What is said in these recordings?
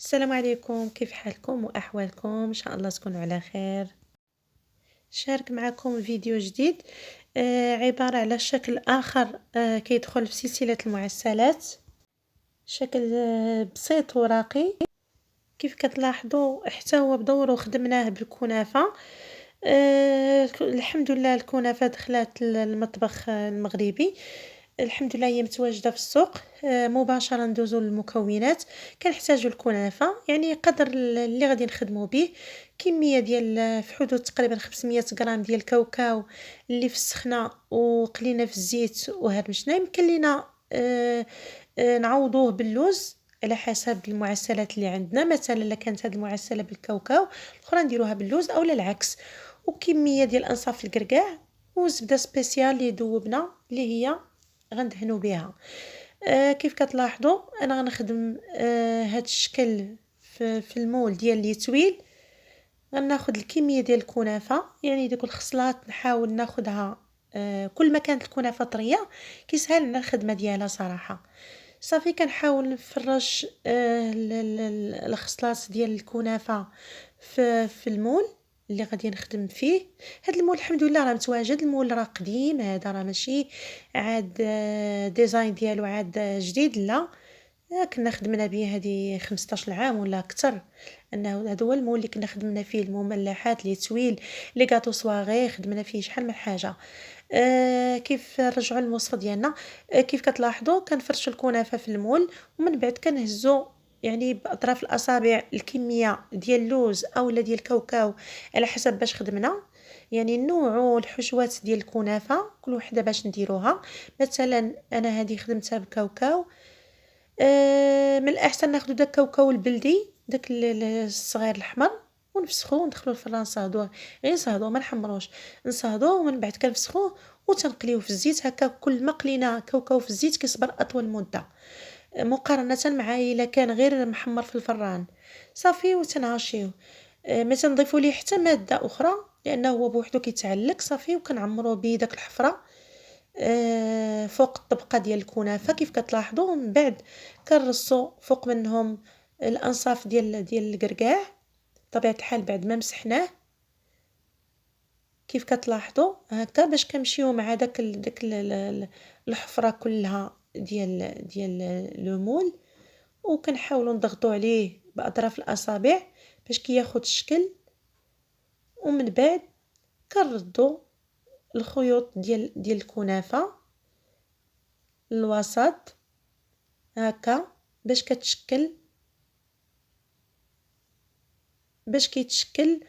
السلام عليكم، كيف حالكم وأحوالكم؟ إن شاء الله تكونوا على خير. شارك معكم فيديو جديد عبارة على شكل آخر كيدخل في سلسلة المعسلات. شكل بسيط وراقي. كيف كتلاحظوا حتى هو بدوره خدمناه بالكنافة. الحمد لله الكنافة دخلت المطبخ المغربي. الحمد لله هي متواجدة في السوق. مباشرة ندوزو للمكونات. كنحتاجو الكنافة يعني قدر اللي غادي نخدمو به. كمية ديال في حدود تقريبا 500 غرام ديال الكاوكاو اللي في السخنة وقلينا في الزيت وهرمشناه. يمكن لينا نعوضوه باللوز على حسب المعسلات اللي عندنا. مثلا الا كانت هاد المعسله بالكاوكاو الاخرى نديروها باللوز او العكس. وكميه ديال انصاف الكركاع وزبده سبيسيال اللي ذوبنا اللي هي غندهنوا بها. كيف كتلاحظوا انا غنخدم هاد الشكل في المول ديال لي تويل. غناخذ الكميه ديال الكنافه يعني ديك الخصلات نحاول ناخذها. كل ما كانت الكنافه طريه كيسهل لنا الخدمه ديالها صراحه. صافي كنحاول نفرش الخصلات ديال الكنافه في المول اللي غادي نخدم فيه. هاد المول الحمد لله راه متواجد. المول راه قديم، هذا راه ماشي عاد ديزاين ديالو عاد جديد، لا. كنا خدمنا به هذه 15 عام ولا اكثر. انه هذا هو المول اللي كنا خدمنا فيه المملحات لي تويل لي غاتو صواغي، خدمنا فيه شحال من حاجه. كيف نرجعوا للوصفه ديالنا. كيف كتلاحظوا كنفرشوا الكنافه في المول ومن بعد كنهزوا يعني باطراف الاصابع الكميه ديال اللوز اولا ديال الكاوكاو على حسب باش خدمنا. يعني نوعوا الحشوات ديال الكنافه كل وحده باش نديروها. مثلا انا هذه خدمتها بكاوكاو. من الأحسن ناخدو داك الكاوكاو البلدي داك الصغير الأحمر ونفسخوه وندخلوه الفران نصهدوه. غير نصهدوه ما نحمروش، نصهدوه ومن بعد كنفسخوه وتنقليوه في الزيت. هكا كل ما قلينا كاوكاو في الزيت كيصبر أطول مدة مقارنة مع إلا كان غير محمر في الفران. صافي وتنعشيوه. ما تنضيفوا ليه حتى مادة أخرى لأنه هو بوحدو كيتعلق. صافي وكنعمروه بداك الحفرة فوق الطبقة ديال الكنافة. كيف كتلاحظوا من بعد كنرصوا فوق منهم الانصاف ديال الكركاع بطبيعة الحال بعد ما مسحناه. كيف كتلاحظوا هكا باش كنمشيو مع داك الحفرة كلها ديال لو مول. وكنحاولوا نضغطوا عليه باطراف الاصابع باش كياخد الشكل. ومن بعد كنردوا الخيوط ديال الكنافة الوسط هكا باش كتشكل باش كيتشكل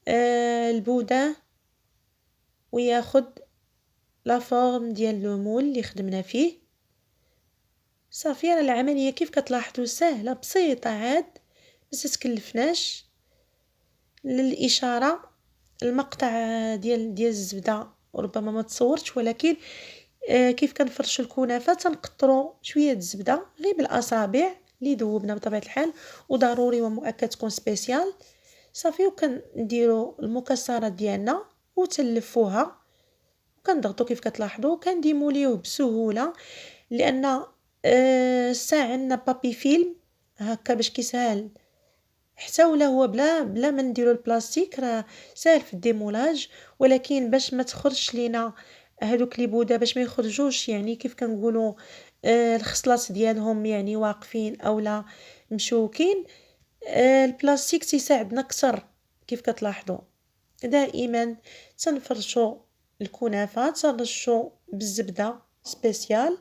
البودان وياخد لا فورم ديال لو مول اللي خدمنا فيه. صافي راه العمليه كيف كتلاحظوا سهله بسيطه عاد ما تكلفناش. للاشاره المقطع ديال الزبده وربما ما تصورتش ولكن كيف كنفرشوا الكنافه تنقطروا شويه الزبده غير بالاصابع اللي ذوبنا بطبيعه الحال وضروري ومؤكد تكون سبيسيال. صافي وكنديروا المكسرات ديالنا وتلفوها وكنضغطوا كيف كتلاحظوا كنديموليوه بسهوله لان الساعه عندنا بابي فيلم هكا باش كيسهل. حتى ولا هو بلا ما نديروا البلاستيك راه سهل في الديمولاج. ولكن باش ما تخرجش لينا هذوك لي بودا باش ما يخرجوش يعني كيف كنقولوا الخصلات ديالهم يعني واقفين اولا مشوكين. البلاستيك تيساعدنا اكثر. كيف كتلاحظوا دائما تنفرشوا الكنافه تنرشوا بالزبده سبيسيال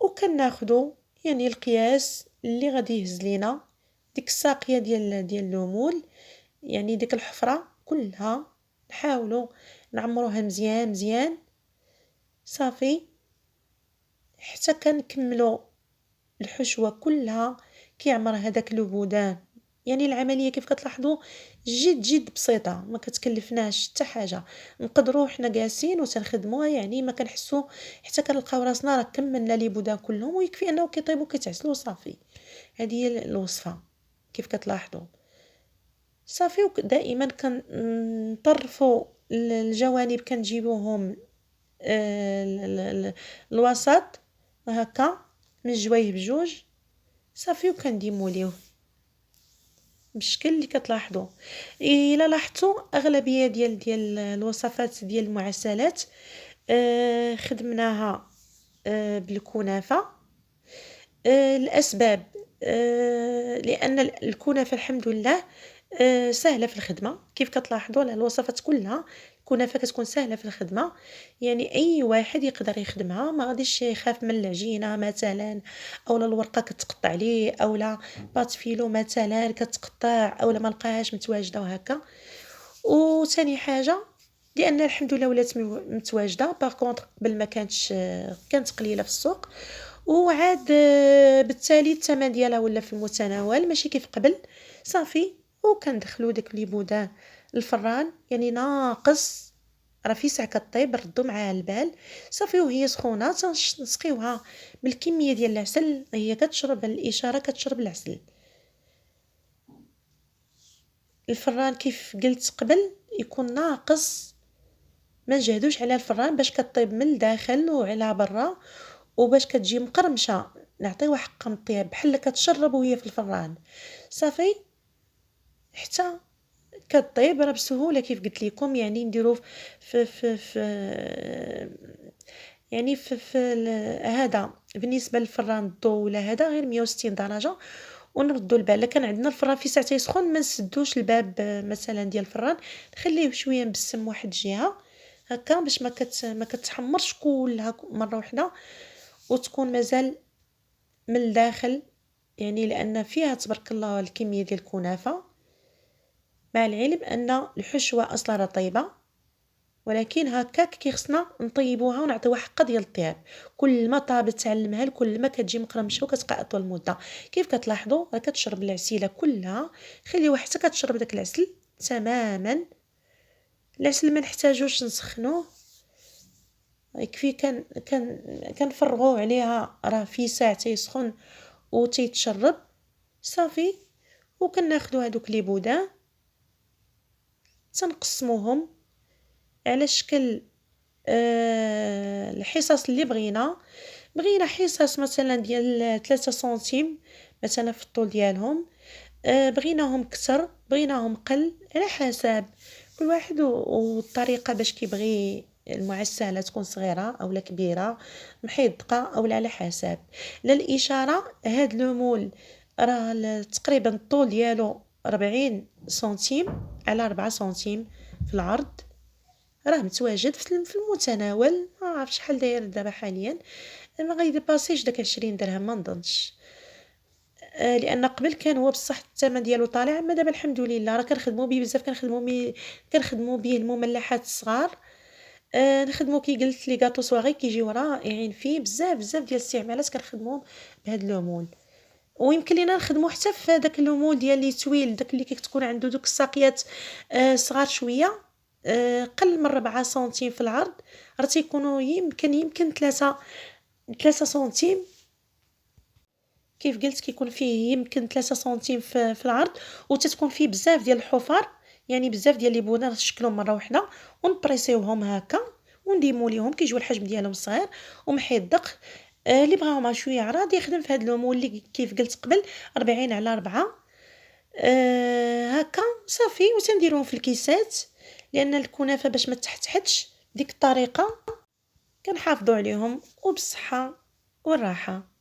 وكناخذوا يعني القياس اللي غادي يهز لينا ديك الساقيه ديال اللومول. يعني ديك الحفره كلها نحاولوا نعمروها مزيان مزيان. صافي حتى كنكملوا الحشوه كلها كيعمر هذاك لوبودان. يعني العمليه كيف كتلاحظوا جد بسيطه ما كتكلفناش حتى حاجه. نقدروا حنا جالسين وتنخدموها يعني ما كنحسوا حتى كنلقاو راسنا راه كملنا لي بودان كلهم ويكفي انه كيطيبوا كيتعسلوا صافي. هذه هي الوصفه كيف كتلاحظوا. صافي دائما كنطرفوا الجوانب كنجيبوهم الوسط هكا من الجوايه بجوج صافي وكنديموليوه بالشكل اللي كتلاحظوا. الا لاحظتوا اغلبيه ديال الوصفات ديال المعسلات خدمناها بالكنافه. الاسباب لان الكنافه الحمد لله سهله في الخدمه. كيف كتلاحظوا على الوصفات كلها الكنافه كتكون سهله في الخدمه، يعني اي واحد يقدر يخدمها، ما غاديش يخاف من العجينه مثلا، اولا الورقه كتقطع عليه، اولا بات فيلو مثلا كتقطع، اولا ما لقاهاش متواجده وهكا. وثاني حاجه لان الحمد لله ولات متواجده. باغ كونطخ قبل ما كانتش، كانت قليله في السوق، وعاد بالتالي الثمن ديالها ولا في المتناول ماشي كيف قبل. صافي وكندخلو داك لي بودان الفران، يعني ناقص راه في ساعه كطيب ردو معاها البال. صافي وهي سخونه تنسقيوها بالكميه ديال العسل، هي كتشرب الاشاره كتشرب العسل. الفران كيف قلت قبل يكون ناقص، ما نجهدوش على الفران باش كطيب من الداخل وعلى برا، وباش كتجي مقرمشه نعطيوها حق من الطياب بحال كتشرب وهي في الفران. صافي حتى كطيب راه بسهوله كيف قلت لكم، يعني نديرو في يعني هذا بالنسبه للفران الضو ولا هذا غير 160 درجه ونردوا البال. كان عندنا الفران في ساعه يسخن ما نسدوش الباب مثلا ديال الفران، نخليه شويه مبسم واحد الجهه هكا باش ما كتحمرش كلها مره واحده، وتكون مازال من الداخل، يعني لان فيها تبارك الله الكميه ديال الكنافه. مع العلم ان الحشوه اصلا راه طيبه، ولكن هكاك كيخصنا نطيبوها ونعطيوها حقها ديال الطياب. كل ما طابت تعلمها كل ما كتجي مقرمشه وكتبقى اطول مده. كيف كتلاحظوا راه كتشرب العسيله كلها، خليوها حتى كتشرب داك العسل تماما. العسل ما نحتاجوش نسخنوه، يكفي كنفرغوه عليها راه في ساعه تيسخن وتيتشرب. صافي وكناخذوا هذوك لي بودان تنقسموهم على شكل الحصص اللي بغينا حصص مثلا ديال 3 سنتيم مثلا في الطول ديالهم، بغيناهم كتر بغيناهم قل على حسب كل واحد والطريقه باش كيبغي المعسله تكون صغيره او لا كبيره، محيدقه او على حسب. للاشاره هاد لو مول راه تقريبا الطول ديالو 40 سنتيم على 4 سنتيم في العرض، راه متواجد في المتناول. ما عرفتش شحال داير دابا حاليا، ما غيديباسيش داك 20 درهم ما نظنش. لان قبل كان هو بصح الثمن ديالو طالع، اما دابا الحمد لله راه كنخدموا به بزاف. كنخدموا به المملحات الصغار، نخدموا كي قلت لي غاطو صواغي كيجيو رائعين فيه بزاف بزاف ديال الاستعمالات كنخدموهم بهذا اللومون. ويمكن لينا نخدموا حتى في داك اللومون ديال لي تويل، داك اللي كتكون عنده دوك الساقيات صغار شويه، قل من 4 سنتيم في العرض، راه تيكونوا يمكن 3 سنتيم. كيف قلت كيكون فيه يمكن 3 سنتيم في العرض، وتتكون فيه بزاف ديال الحفر، يعني بزاف ديال لي بونان شكلهم مره واحده ونبريسيوهم هكا ونديمو ليهم كيجيو الحجم ديالهم صغير ومحيدق. اللي بغاهم شويه عراض يخدم في هذا اللومون اللي كيف قلت قبل 40 على 4 هكا. صافي وتنديروهم في الكيسات، لان الكنافه باش ما تحتحتش ديك الطريقه كنحافظوا عليهم وبالصحه والراحه.